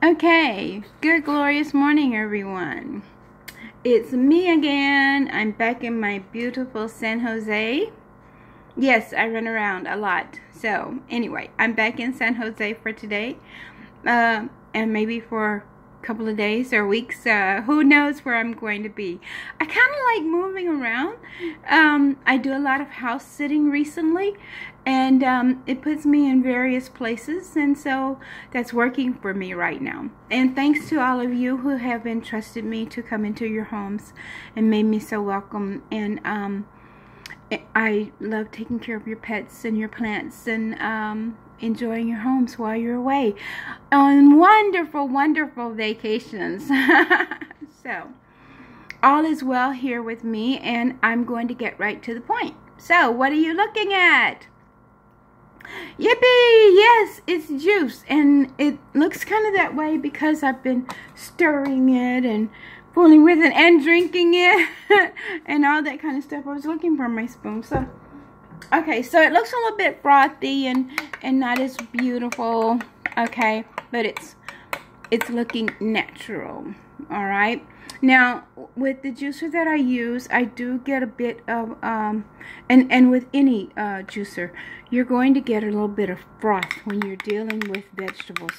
Okay, good glorious morning everyone. It's me again. I'm back in my beautiful San Jose. Yes, I run around a lot. So anyway, I'm back in San Jose for today. And maybe for a couple of days or weeks. Who knows where I'm going to be. I kind of like moving around. I do a lot of house sitting recently. And it puts me in various places, and so that's working for me right now. And thanks to all of you who have entrusted me to come into your homes and made me so welcome. And I love taking care of your pets and your plants and enjoying your homes while you're away on wonderful, wonderful vacations. So all is well here with me, and I'm going to get right to the point. So what are you looking at? Yippee! Yes, it's juice, and it looks kind of that way because I've been stirring it and fooling with it and drinking it and all that kind of stuff. I was looking for my spoon. So okay, so it looks a little bit frothy and not as beautiful, okay, but it's looking natural. All right, now with the juicer that I use, I do get a bit of and with any juicer, you're going to get a little bit of froth when you're dealing with vegetables,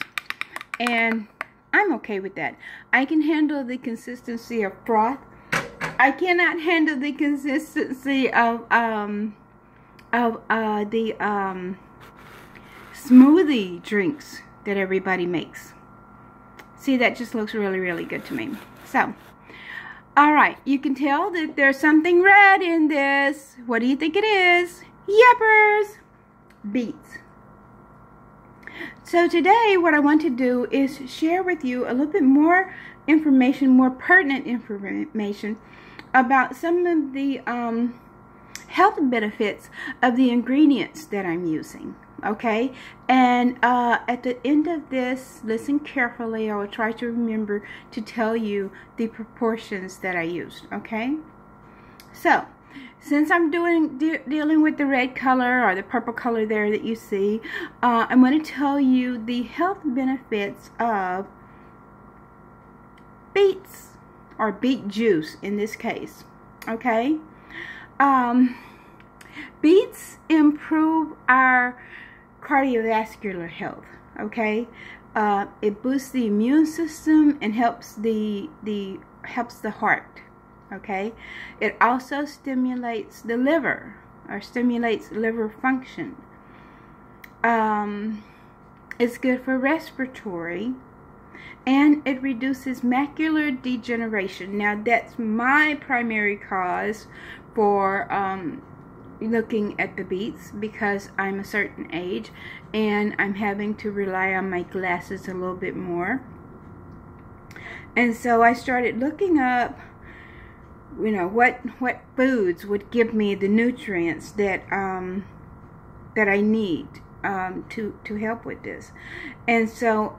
and I'm okay with that. I can handle the consistency of froth. I cannot handle the consistency of the smoothie drinks that everybody makes. See, that just looks really, really good to me. So, all right, you can tell that there's something red in this. What do you think it is? Yuppers! Beets. So today what I want to do is share with you a little bit more information, more pertinent information about some of the health benefits of the ingredients that I'm using. Okay, and at the end of this, listen carefully. I will try to remember to tell you the proportions that I used. Okay, so since I'm dealing with the red color or the purple color there that you see, I'm going to tell you the health benefits of beets, or beet juice in this case. Okay, beets improve our cardiovascular health. Okay, it boosts the immune system and helps the heart. Okay, it also stimulates the liver, or stimulates liver function. It's good for respiratory, and it reduces macular degeneration. Now that's my primary cause for looking at the beets, because I'm a certain age and I'm having to rely on my glasses a little bit more. And so I started looking up, you know, what foods would give me the nutrients that that I need to help with this. And so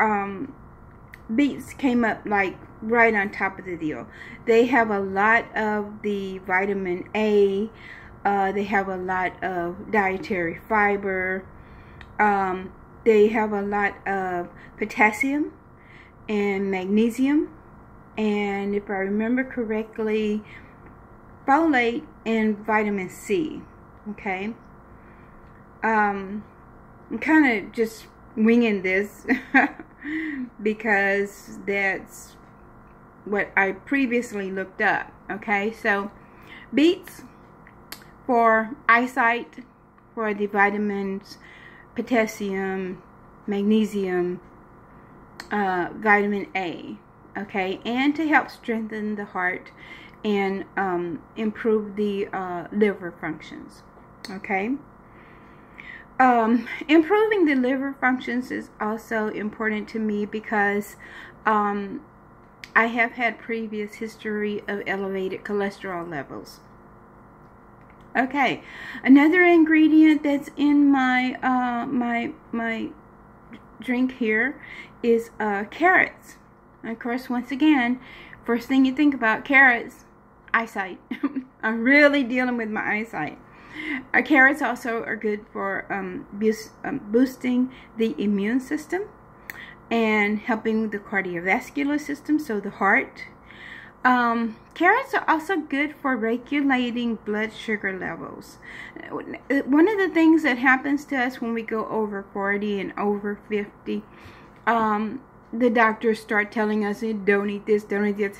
beets came up like right on top of the deal. They have a lot of the vitamin A. They have a lot of dietary fiber. They have a lot of potassium and magnesium, and if I remember correctly, folate and vitamin C. Okay, I'm kind of just winging this because that's what I previously looked up. Okay, so beets for eyesight, for the vitamins, potassium, magnesium, vitamin A, okay, and to help strengthen the heart and improve the liver functions. Okay, improving the liver functions is also important to me because I have had previous history of elevated cholesterol levels. Okay, another ingredient that's in my my drink here is carrots. And of course, once again, first thing you think about carrots, eyesight. I'm really dealing with my eyesight. Carrots also are good for boosting the immune system. and helping with the cardiovascular system, so the heart. Carrots are also good for regulating blood sugar levels. One of the things that happens to us when we go over 40 and over 50, the doctors start telling us, don't eat this, don't eat this.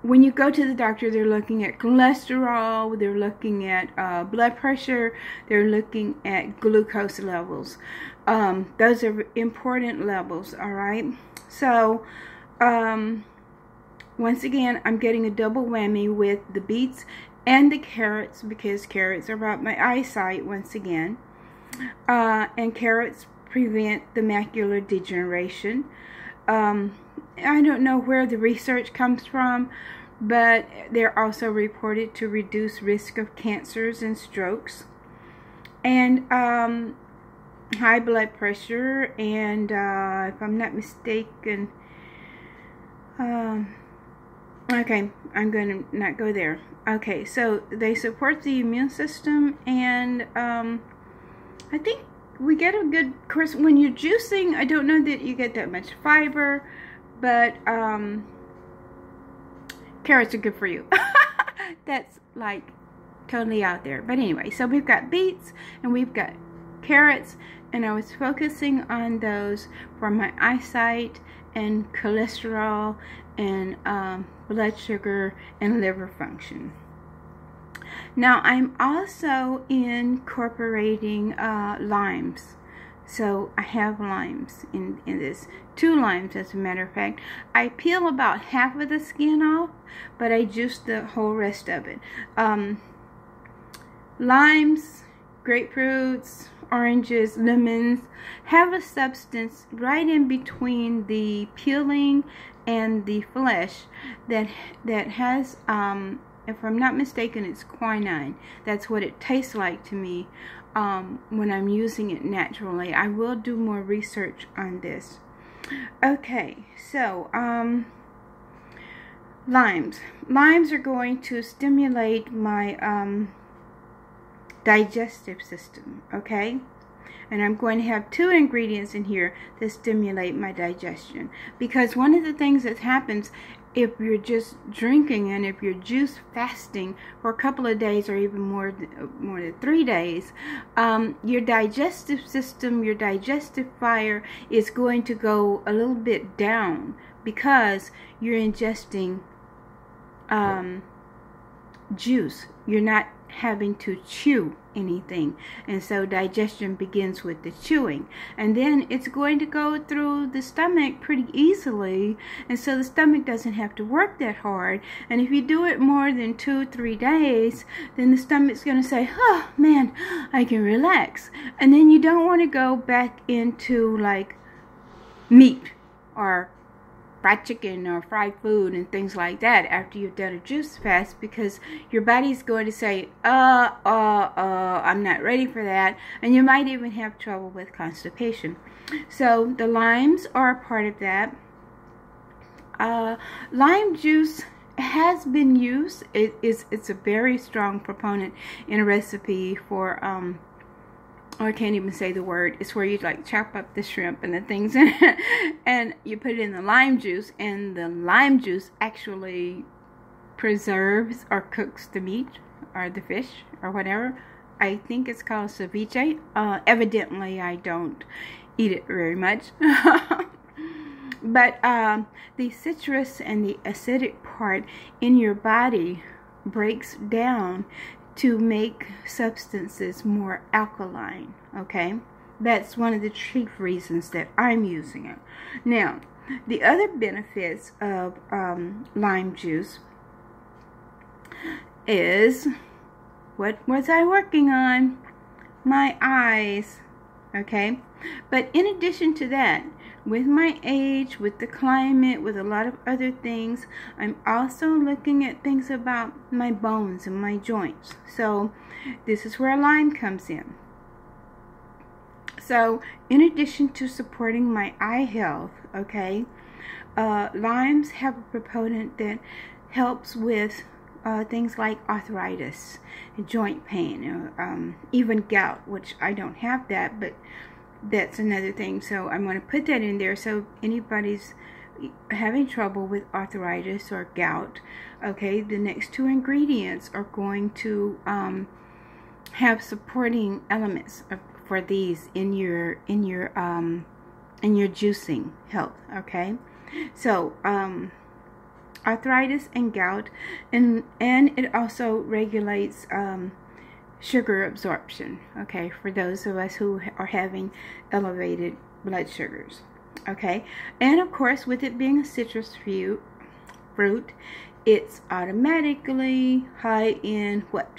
When you go to the doctor, they're looking at cholesterol, they're looking at blood pressure, they're looking at glucose levels. Those are important levels, all right? So, once again, I'm getting a double whammy with the beets and the carrots, because carrots are about my eyesight once again. And carrots prevent the macular degeneration. I don't know where the research comes from, but they're also reported to reduce risk of cancers and strokes, and high blood pressure, and if I'm not mistaken, okay, I'm going to not go there. Okay, so they support the immune system, and I think we get a good, of course, when you're juicing, I don't know that you get that much fiber, but carrots are good for you. That's like totally out there. But anyway, so we've got beets and we've got carrots, and I was focusing on those for my eyesight and cholesterol and blood sugar and liver function. Now I'm also incorporating limes. So I have limes in this. 2 limes, as a matter of fact. I peel about half of the skin off, but I juice the whole rest of it. Limes, grapefruits, oranges, lemons have a substance right in between the peeling and the flesh that has, if I'm not mistaken, it's quinine. That's what it tastes like to me when I'm using it naturally. I will do more research on this. Okay, so limes. Limes are going to stimulate my digestive system, okay? And I'm going to have 2 ingredients in here that stimulate my digestion. Because one of the things that happens if you're just drinking and if you're juice fasting for a couple of days or even more than 3 days, your digestive system, your digestive fire is going to go a little bit down because you're ingesting juice. You're not having to chew anything, and so digestion begins with the chewing, and then it's going to go through the stomach pretty easily, and so the stomach doesn't have to work that hard. And if you do it more than 2-3 days, then the stomach's going to say, oh man, I can relax. And then you don't want to go back into like meat or fried chicken or fried food and things like that after you've done a juice fast, because your body's going to say, I'm not ready for that, and you might even have trouble with constipation. So the limes are a part of that. Lime juice has been used. It's a very strong proponent in a recipe for I can't even say the word. It's where you like chop up the shrimp and the things and you put it in the lime juice, and the lime juice actually preserves or cooks the meat or the fish or whatever. I think it's called ceviche. Evidently I don't eat it very much. But the citrus and the acidic part in your body breaks down to make substances more alkaline, okay? That's one of the chief reasons that I'm using it. Now, the other benefits of lime juice is, what was I working on? My eyes, okay? But in addition to that, with my age, with the climate, with a lot of other things, I'm also looking at things about my bones and my joints. So this is where lime comes in. So in addition to supporting my eye health, okay, limes have a proponent that helps with things like arthritis, joint pain, even gout, which I don't have that, but that's another thing. So I'm going to put that in there. So anybody's having trouble with arthritis or gout, okay, the next two ingredients are going to have supporting elements for these in your juicing health. Okay, so arthritis and gout, and it also regulates sugar absorption, okay, for those of us who are having elevated blood sugars. Okay, and of course, with it being a citrus fruit, it's automatically high in what?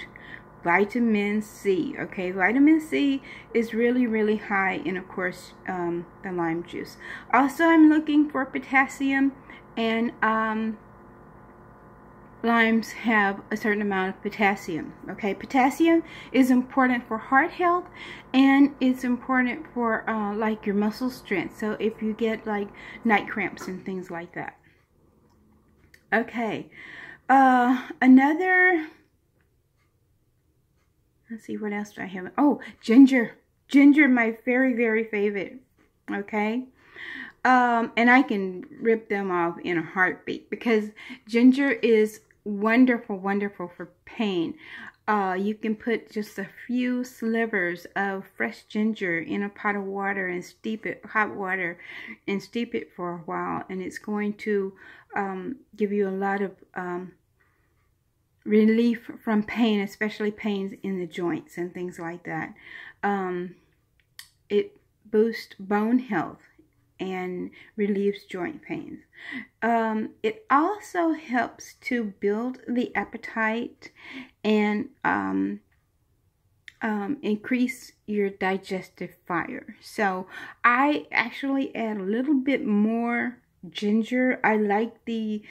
Vitamin C. Okay, vitamin C is really high in, of course, the lime juice. Also, I'm looking for potassium, and limes have a certain amount of potassium. Okay, potassium is important for heart health, and it's important for like your muscle strength. So if you get like night cramps and things like that. Okay, another, let's see, what else do I have? Oh, ginger. Ginger, my very favorite. Okay, and I can rip them off in a heartbeat, because ginger is wonderful for pain. You can put just a few slivers of fresh ginger in a pot of water and steep it, hot water, and steep it for a while, and it's going to give you a lot of relief from pain, especially pains in the joints and things like that. It boosts bone health and relieves joint pains. It also helps to build the appetite and increase your digestive fire. So I actually add a little bit more ginger. I like the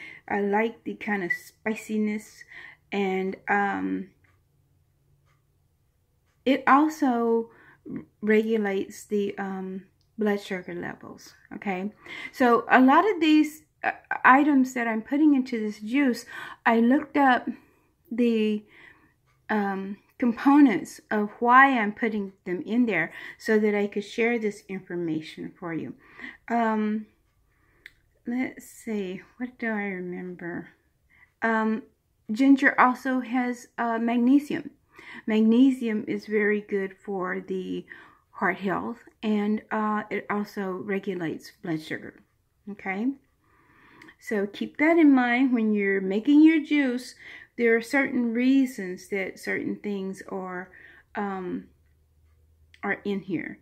kind of spiciness, and it also regulates the blood sugar levels. Okay, so a lot of these items that I'm putting into this juice, I looked up the components of why I'm putting them in there so that I could share this information for you. Let's see, what do I remember? Ginger also has magnesium. Magnesium is very good for the heart health, and it also regulates blood sugar. Okay, so keep that in mind when you're making your juice. There are certain reasons that certain things are in here.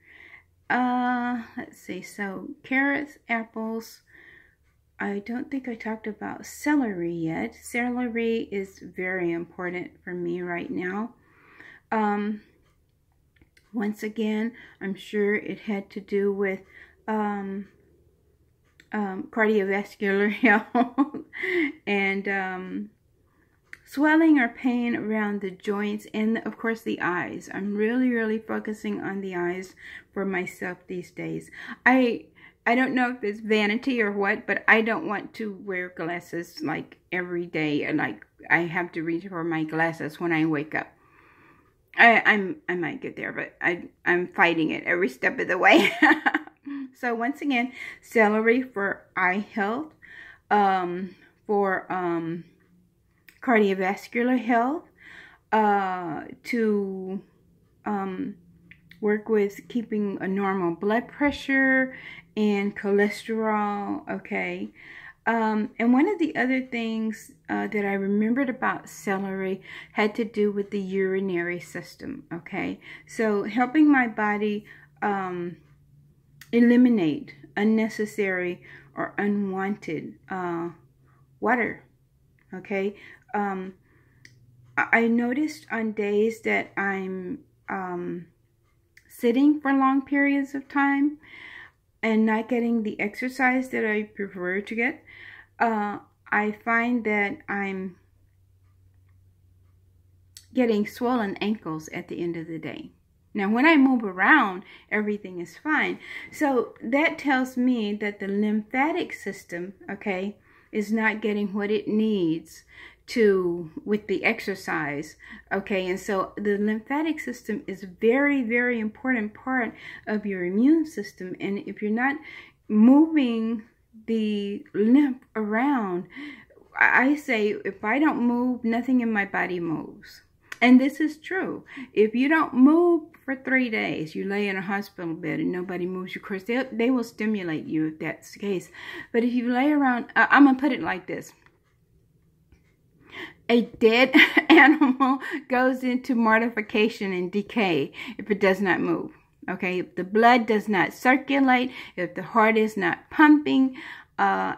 Let's see, so carrots, apples. I don't think I talked about celery yet. Celery is very important for me right now. Once again, I'm sure it had to do with cardiovascular health and swelling or pain around the joints, and of course the eyes. I'm really focusing on the eyes for myself these days. I don't know if it's vanity or what, but I don't want to wear glasses like every day, and like I have to reach for my glasses when I wake up. I might get there, but I'm fighting it every step of the way. So once again, celery for eye health, for cardiovascular health, to work with keeping a normal blood pressure and cholesterol. Okay. And one of the other things that I remembered about celery had to do with the urinary system. Okay, so helping my body eliminate unnecessary or unwanted water. Okay, I noticed on days that I'm sitting for long periods of time and not getting the exercise that I prefer to get, I find that I'm getting swollen ankles at the end of the day. Now, when I move around, everything is fine. So that tells me that the lymphatic system, okay, is not getting what it needs with the exercise. Okay, and so the lymphatic system is very, very important part of your immune system. And if you're not moving the lymph around, I say, if I don't move, nothing in my body moves. And this is true. If you don't move for 3 days, you lay in a hospital bed and nobody moves you. Of course, they will stimulate you if that's the case. But if you lay around, I'm going to put it like this. A dead animal goes into mortification and decay if it does not move. Okay, if the blood does not circulate, if the heart is not pumping,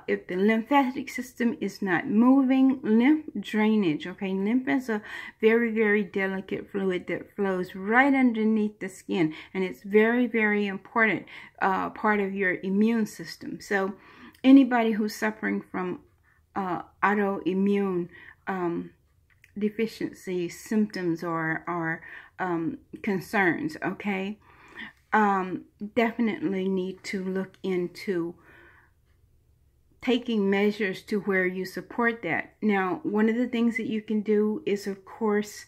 if the lymphatic system is not moving, lymph drainage. Okay, lymph is a very, very delicate fluid that flows right underneath the skin, and it's very, very important part of your immune system. So anybody who's suffering from autoimmune deficiency symptoms or concerns, okay, definitely need to look into taking measures to where you support that. Now, one of the things that you can do is, of course,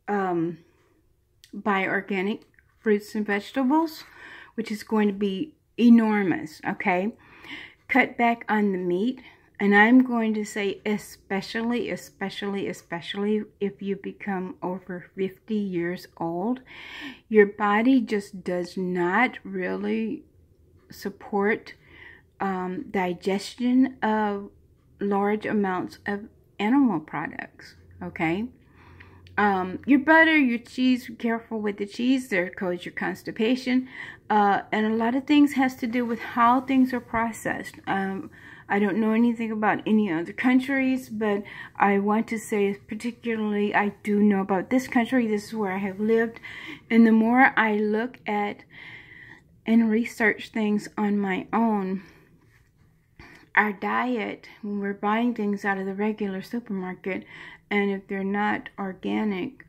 buy organic fruits and vegetables, which is going to be enormous, okay? Cut back on the meat. And I'm going to say especially if you become over 50 years old, your body just does not really support digestion of large amounts of animal products, okay? Your butter, your cheese, be careful with the cheese. There goes your constipation. And a lot of things has to do with how things are processed. I don't know anything about any other countries, but I want to say particularly I do know about this country. This is where I have lived. And the more I look at and research things on my own, our diet, when we're buying things out of the regular supermarket, and if they're not organic,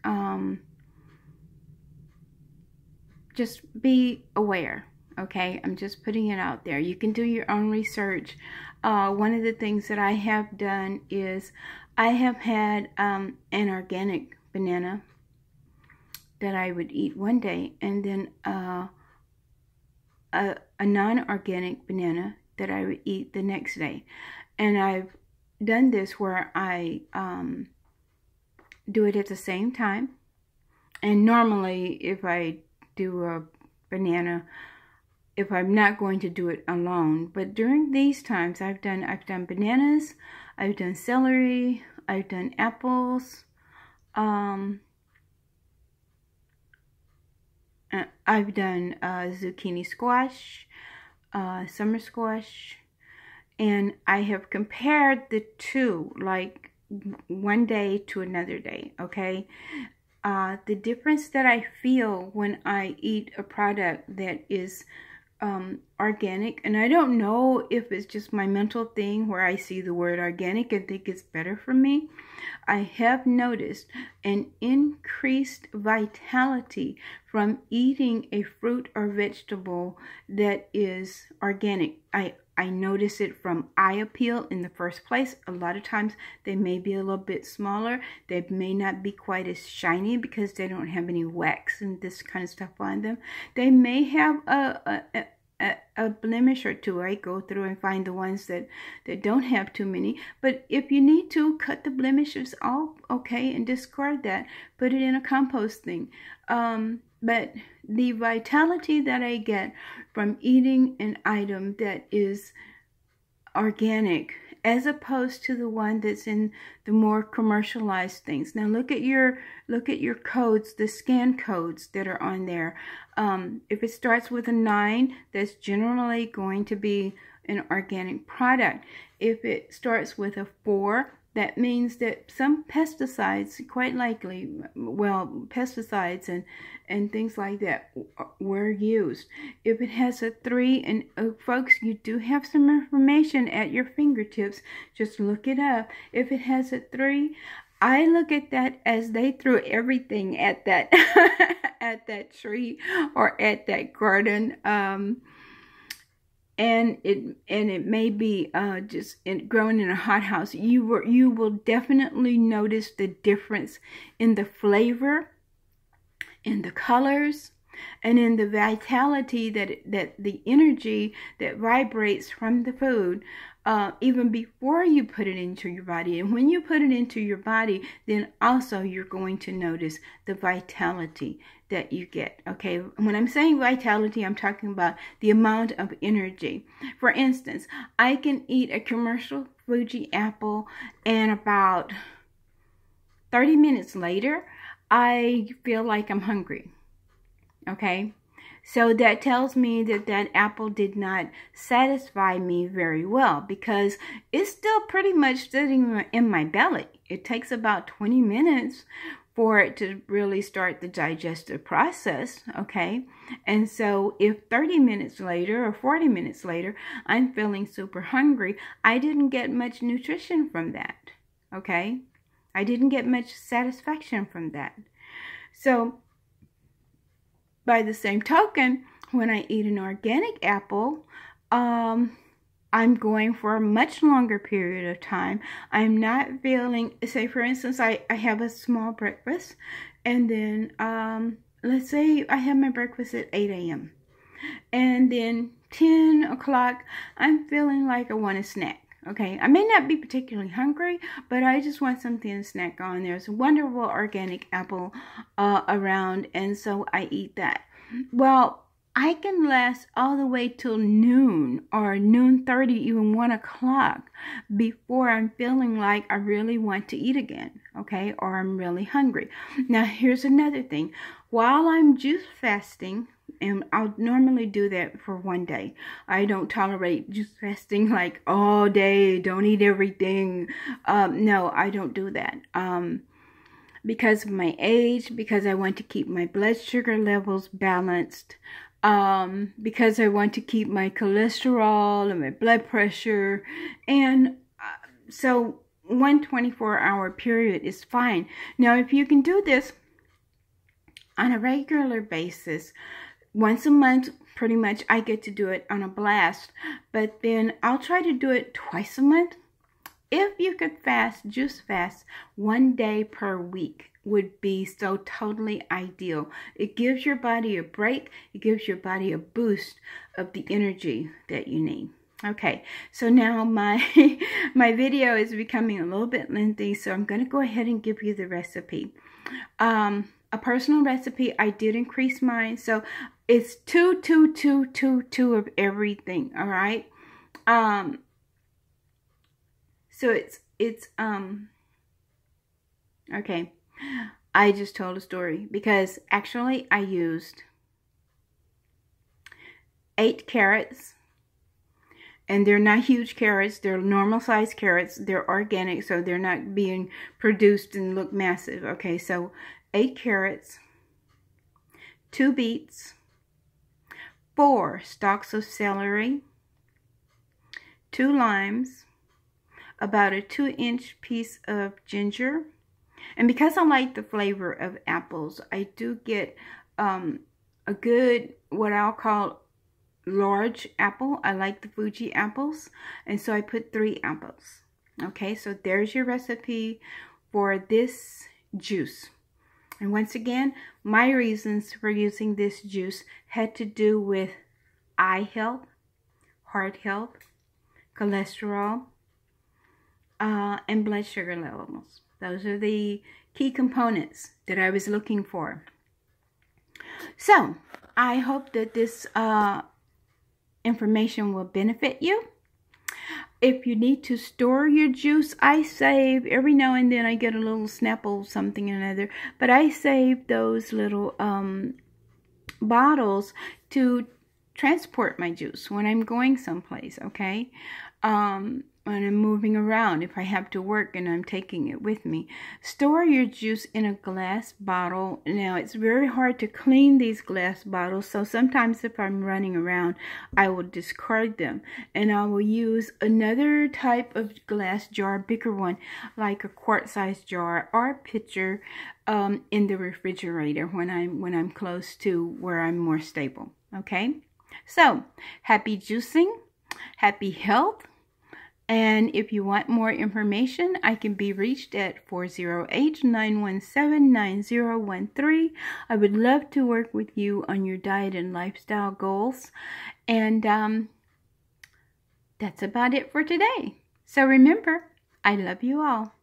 just be aware, okay? I'm just putting it out there. You can do your own research. One of the things that I have done is I have had an organic banana that I would eat one day, and then a non-organic banana that I would eat the next day. And I've done this where I do it at the same time. And normally if I do a banana, if I'm not going to do it alone, but during these times I've done bananas, I've done celery, I've done apples, I've done zucchini squash, summer squash, and I have compared the two, like one day to another day, okay? The difference that I feel when I eat a product that is organic, and I don't know if it's just my mental thing where I see the word organic and think it's better for me. I have noticed an increased vitality from eating a fruit or vegetable that is organic. I notice it from eye appeal in the first place. A lot of times they may be a little bit smaller. They may not be quite as shiny because they don't have any wax and this kind of stuff on them. They may have a blemish or two. I go through and find the ones that don't have too many. But if you need to, cut the blemishes off, okay, and discard that. Put it in a compost thing. But the vitality that I get from eating an item that is organic, as opposed to the one that's in the more commercialized things. Now look at your codes, the scan codes that are on there. If it starts with a 9, that's generally going to be an organic product. If it starts with a 4, that means that some pesticides, quite likely, well, pesticides and things like that were used. If it has a 3, and folks, you do have some information at your fingertips. Just look it up. If it has a 3, I look at that as they threw everything at that at that tree or at that garden. and it may be just growing in a hothouse, you will definitely notice the difference in the flavor, in the colors, and in the vitality that the energy that vibrates from the food, even before you put it into your body. And when you put it into your body, then also you're going to notice the vitality that you get. Okay, when I'm saying vitality, I'm talking about the amount of energy. For instance, I can eat a commercial Fuji apple, and about 30 minutes later, I feel like I'm hungry. Okay, so that tells me that that apple did not satisfy me very well, because it's still pretty much sitting in my belly. It takes about 20 minutes for it to really start the digestive process. Okay, and so if 30 minutes later or 40 minutes later I'm feeling super hungry, I didn't get much nutrition from that. Okay, I didn't get much satisfaction from that. So by the same token, when I eat an organic apple, I'm going for a much longer period of time. I'm not feeling, say for instance, I have a small breakfast, and then let's say I have my breakfast at 8 a.m. and then 10 o'clock, I'm feeling like I want a snack. Okay, I may not be particularly hungry, but I just want something to snack on. There's a wonderful organic apple around, and so I eat that. Well, I can last all the way till noon or noon 30, even 1 o'clock before I'm feeling like I really want to eat again, okay, or I'm really hungry. Now, here's another thing. While I'm juice fasting, and I'll normally do that for 1 day. I don't tolerate juice fasting like all day, don't eat everything. No, I don't do that. Because of my age, because I want to keep my blood sugar levels balanced, because I want to keep my cholesterol and my blood pressure, and so 1 24-hour period is fine. Now, if you can do this on a regular basis, once a month, pretty much, I get to do it on a blast. But then I'll try to do it twice a month. If you could fast, juice fast, 1 day per week would be so totally ideal. It gives your body a break. It gives your body a boost of the energy that you need. Okay, so now my video is becoming a little bit lengthy, so I'm going to go ahead and give you the recipe. A personal recipe, I did increase mine, so it's 2, 2, 2, 2, 2 of everything. All right. So it's okay. I just told a story because actually I used 8 carrots, and they're not huge carrots. They're normal size carrots. They're organic, so they're not being produced and look massive. Okay, so 8 carrots, 2 beets, 4 stalks of celery, 2 limes, about a 2-inch piece of ginger. And because I like the flavor of apples, I do get a good, what I'll call large apple. I like the Fuji apples, and so I put 3 apples. Okay, so there's your recipe for this juice. And once again, my reasons for using this juice had to do with eye health, heart health, cholesterol, and blood sugar levels. Those are the key components that I was looking for. So, I hope that this information will benefit you. If you need to store your juice, I save, every now and then I get a little Snapple something or another, but I save those little bottles to transport my juice when I'm going someplace, okay? When I'm moving around, if I have to work and I'm taking it with me. Store your juice in a glass bottle. Now, it's very hard to clean these glass bottles, so sometimes if I'm running around, I will discard them. And I will use another type of glass jar, bigger one, like a quart-sized jar or a pitcher, in the refrigerator when I'm close to where I'm more stable. Okay? So, happy juicing. happy health. And if you want more information, I can be reached at 408-917-9013. I would love to work with you on your diet and lifestyle goals. And that's about it for today. So remember, I love you all.